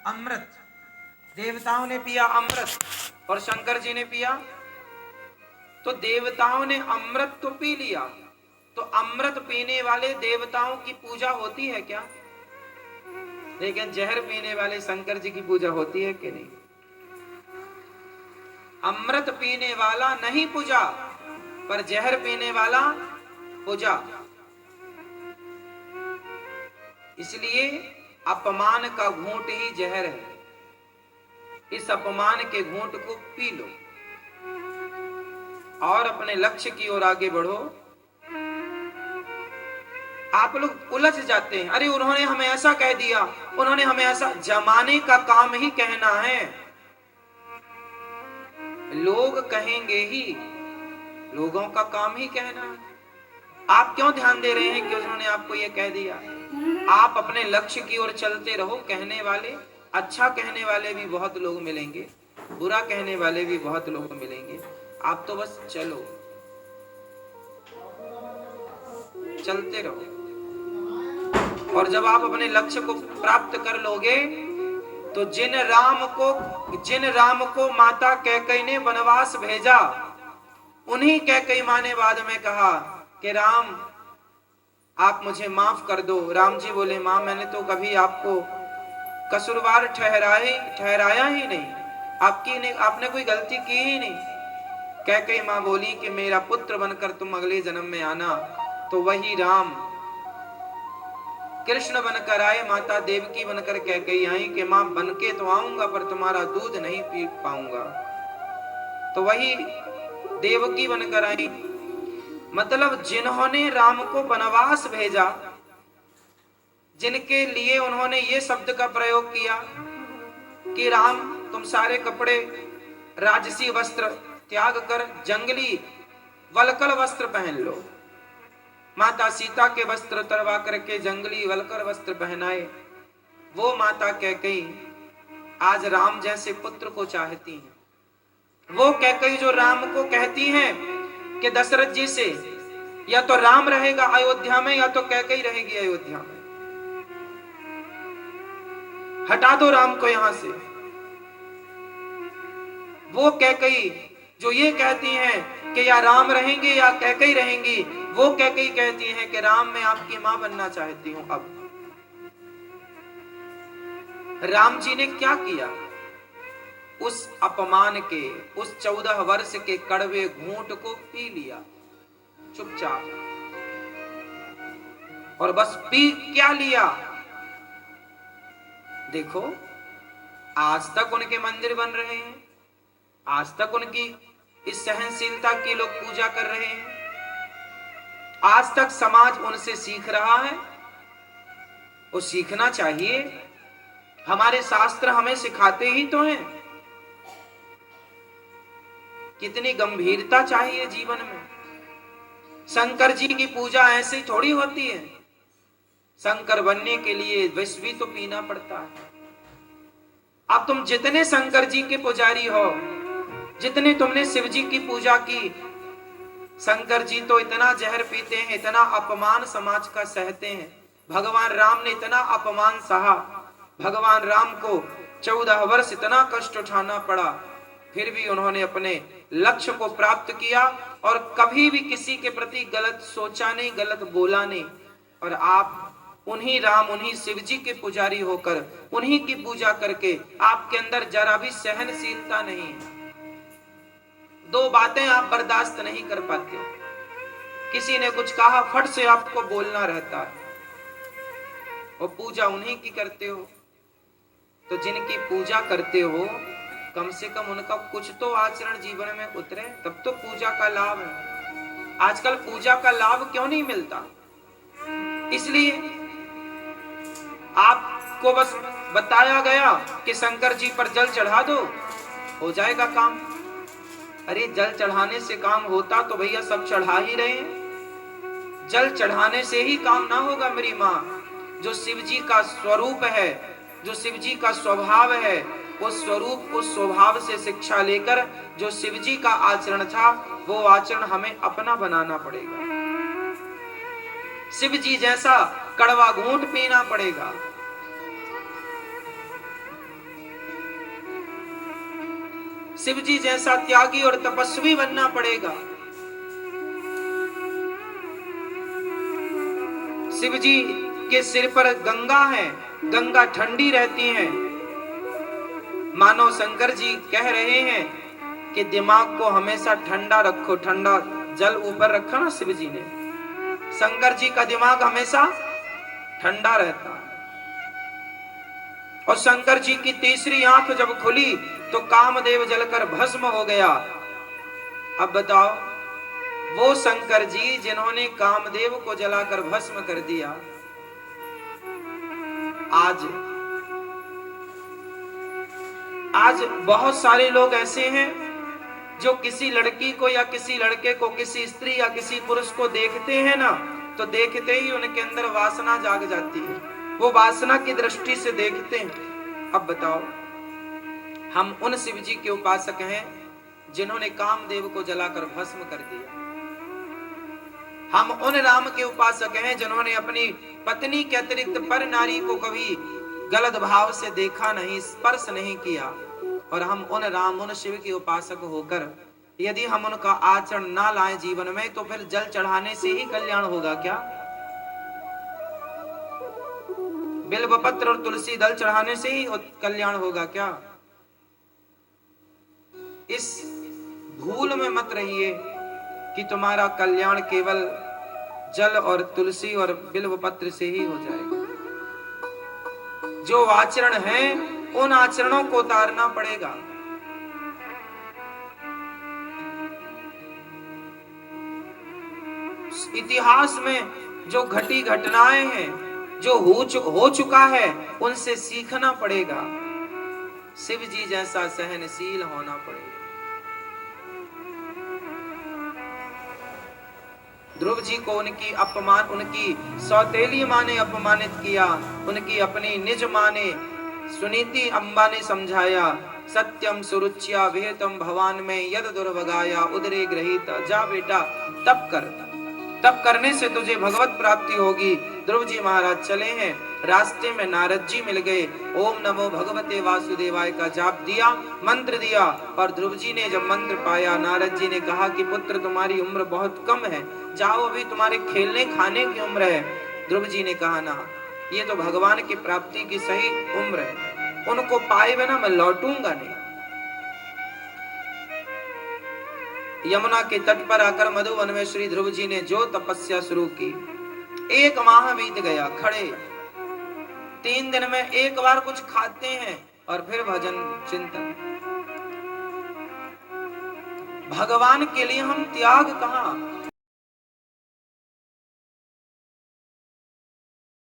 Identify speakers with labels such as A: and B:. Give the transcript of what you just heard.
A: अमृत, देवताओं ने पिया अमृत और शंकर जी ने पिया। तो देवताओं ने अमृत तो पी लिया, तो अमृत पीने वाले देवताओं की पूजा होती है क्या? लेकिन जहर पीने वाले शंकर जी की पूजा होती है कि नहीं? अमृत पीने वाला नहीं पूजा, पर जहर पीने वाला पूजा। इसलिए अपमान का घूंट ही जहर है। इस अपमान के घूंट को पी लो और अपने लक्ष्य की ओर आगे बढ़ो। आप लोग उलझ जाते हैं, अरे उन्होंने हमें ऐसा कह दिया, उन्होंने हमें ऐसा। जमाने का काम ही कहना है, लोग कहेंगे ही, लोगों का काम ही कहना है। आप क्यों ध्यान दे रहे हैं कि उन्होंने आपको ये कह दिया? आप अपने लक्ष्य की ओर चलते रहो। कहने वाले, अच्छा कहने वाले भी बहुत लोग मिलेंगे, बुरा कहने वाले भी बहुत लोग मिलेंगे। आप तो बस चलो, चलते रहो। और जब आप अपने लक्ष्य को प्राप्त कर लोगे, तो जिन राम को माता कैकेयी ने वनवास भेजा, उन्हीं कैकेयी माँ ने बाद में कहा कि राम आप मुझे माफ कर दो। राम जी बोले, माँ मैंने तो कभी आपको कसूरवार ठहराया ही नहीं, आपने कोई गलती की ही नहीं। कैकेयी माँ बोली कि मेरा पुत्र बनकर तुम अगले जन्म में आना। तो वही राम कृष्ण बनकर आए, माता देवकी बनकर कैकेयी आई कि मां बनके तो आऊंगा पर तुम्हारा दूध नहीं पी पाऊंगा। तो वही देवकी बनकर आई। मतलब जिन्होंने राम को वनवास भेजा, जिनके लिए उन्होंने ये शब्द का प्रयोग किया कि राम तुम सारे कपड़े राजसी वस्त्र त्याग कर जंगली वलकल वस्त्र पहन लो। माता सीता के वस्त्र उतरवा करके जंगली वलकर वस्त्र पहनाए। वो माता कैकेयी आज राम जैसे पुत्र को चाहती हैं। वो कैकेयी जो राम को कहती हैं कि दशरथ जी से या तो राम रहेगा अयोध्या में या तो कैकेयी रहेगी अयोध्या में, हटा दो राम को यहां से। वो कैकेयी जो ये कहती हैं कि या राम रहेंगे या कैकेयी रहेंगी, वो कैकेयी कहती हैं कि राम मैं आपकी मां बनना चाहती हूं। अब राम जी ने क्या किया? उस अपमान के, उस 14 वर्ष के कड़वे घूंट को पी लिया चुपचाप। और बस पी क्या लिया? देखो, आज तक उनके मंदिर बन रहे हैं, आज तक उनकी इस सहनशीलता की लोग पूजा कर रहे हैं, आज तक समाज उनसे सीख रहा है। वो सीखना चाहिए, हमारे शास्त्र हमें सिखाते ही तो हैं। कितनी गंभीरता चाहिए जीवन में। शंकर जी की पूजा ऐसे थोड़ी होती है। शंकर बनने के लिए विष भी तो पीना पड़ता है। अब तुम जितने शंकर जी के पुजारी हो, जितने तुमने शिव जी की पूजा की, शंकर जी तो इतना जहर पीते हैं, इतना अपमान समाज का सहते हैं। भगवान राम ने इतना अपमान सहा, भगवान राम को 14 वर्ष इतना कष्ट उठाना पड़ा, फिर भी उन्होंने अपने लक्ष्य को प्राप्त किया और कभी भी किसी के प्रति गलत सोचा नहीं, गलत बोला नहीं। और आप उन्हीं राम, उन्हीं शिव जी के पुजारी होकर, उन्हीं की पूजा करके आपके अंदर जरा भी सहनशीलता नहीं है। दो बातें आप बर्दाश्त नहीं कर पाते। किसी ने कुछ कहा, फट से आपको बोलना रहता है। और पूजा उन्हीं की करते हो, तो जिनकी पूजा करते हो कम से कम उनका कुछ तो आचरण जीवन में उतरे, तब तो पूजा का लाभ है। आजकल पूजा का लाभ क्यों नहीं मिलता? इसलिए आपको बस बताया गया कि शंकर जी पर जल चढ़ा दो, हो जाएगा काम। अरे जल चढ़ाने से काम होता तो भैया सब चढ़ा ही रहे हैं। जल चढ़ाने से ही काम ना होगा मेरी माँ। जो शिव जी का स्वरूप है, जो शिव जी का स्वभाव है, उस स्वरूप, उस स्वभाव से शिक्षा लेकर जो शिव जी का आचरण था, वो आचरण हमें अपना बनाना पड़ेगा। शिव जी जैसा कड़वा घूंट पीना पड़ेगा। शिव जी जैसा त्यागी और तपस्वी बनना पड़ेगा। शिव जी के सिर पर गंगा है, गंगा ठंडी रहती है। मानो शंकर जी कह रहे हैं कि दिमाग को हमेशा ठंडा रखो। ठंडा जल ऊपर रखा ना शिव जी ने, शंकर जी का दिमाग हमेशा ठंडा रहता है। और शंकर जी की तीसरी आंख जब खुली तो कामदेव जलकर भस्म हो गया। अब बताओ, वो शंकर जी जिन्होंने कामदेव को जलाकर भस्म कर दिया, आज बहुत सारे लोग ऐसे हैं जो किसी लड़की को या किसी लड़के को, किसी स्त्री या किसी पुरुष को देखते हैं ना, तो देखते ही उनके अंदर वासना जाग जाती है। वो वासना की दृष्टि से देखते हैं। अब बताओ, हम उन शिव जी के उपासक हैं जिन्होंने कामदेव को जलाकर भस्म कर दिया। हम उन राम के उपासक हैं जिन्होंने अपनी पत्नी के अतिरिक्त पर नारी को कभी गलत भाव से देखा नहीं, स्पर्श नहीं किया। और हम उन राम, उन शिव के उपासक होकर यदि हम उनका आचरण ना लाएं जीवन में, तो फिर जल चढ़ाने से ही कल्याण होगा क्या? बिल्व पत्र और तुलसी दल चढ़ाने से ही कल्याण होगा क्या? इस भूल में मत रहिए कि तुम्हारा कल्याण केवल जल और तुलसी और बिल्व पत्र से ही हो जाएगा। जो आचरण है उन आचरणों को उतारना पड़ेगा। इतिहास में जो घटी घटनाएं हैं, जो हो चुका है, उनसे सीखना पड़ेगा। शिव जी जैसा सहनशील होना पड़ेगा। ध्रुव जी को उनकी सौतेली माँ ने अपमानित किया, उनकी अपनी निज माँ ने, सुनीति अम्बा ने समझाया। सत्यम सुरुच्या विहितम भवान में यद दुर्भगाया उदरे गृहीत। जा बेटा तप कर, तप करने से तुझे भगवत प्राप्ति होगी। ध्रुव जी महाराज चले हैं, रास्ते में नारद जी मिल गए। ओम नमो भगवते वासुदेवाय का जाप दिया, मंत्र दिया। और ध्रुव जी ने जब मंत्र पाया, नारद जी ने कहा कि पुत्र तुम्हारी उम्र बहुत कम है, जाओ अभी तुम्हारे खेलने खाने की उम्र है। ध्रुव जी ने कहा ना, ये तो भगवान की प्राप्ति की सही उम्र है, उनको पाए बिना मैं लौटूंगा नहीं। यमुना के तट पर आकर मधुवन में श्री ध्रुव जी ने जो तपस्या शुरू की, 1 माह बीत गया खड़े। 3 दिन में एक बार कुछ खाते हैं और फिर भजन चिंतन। भगवान के लिए हम त्याग कहां,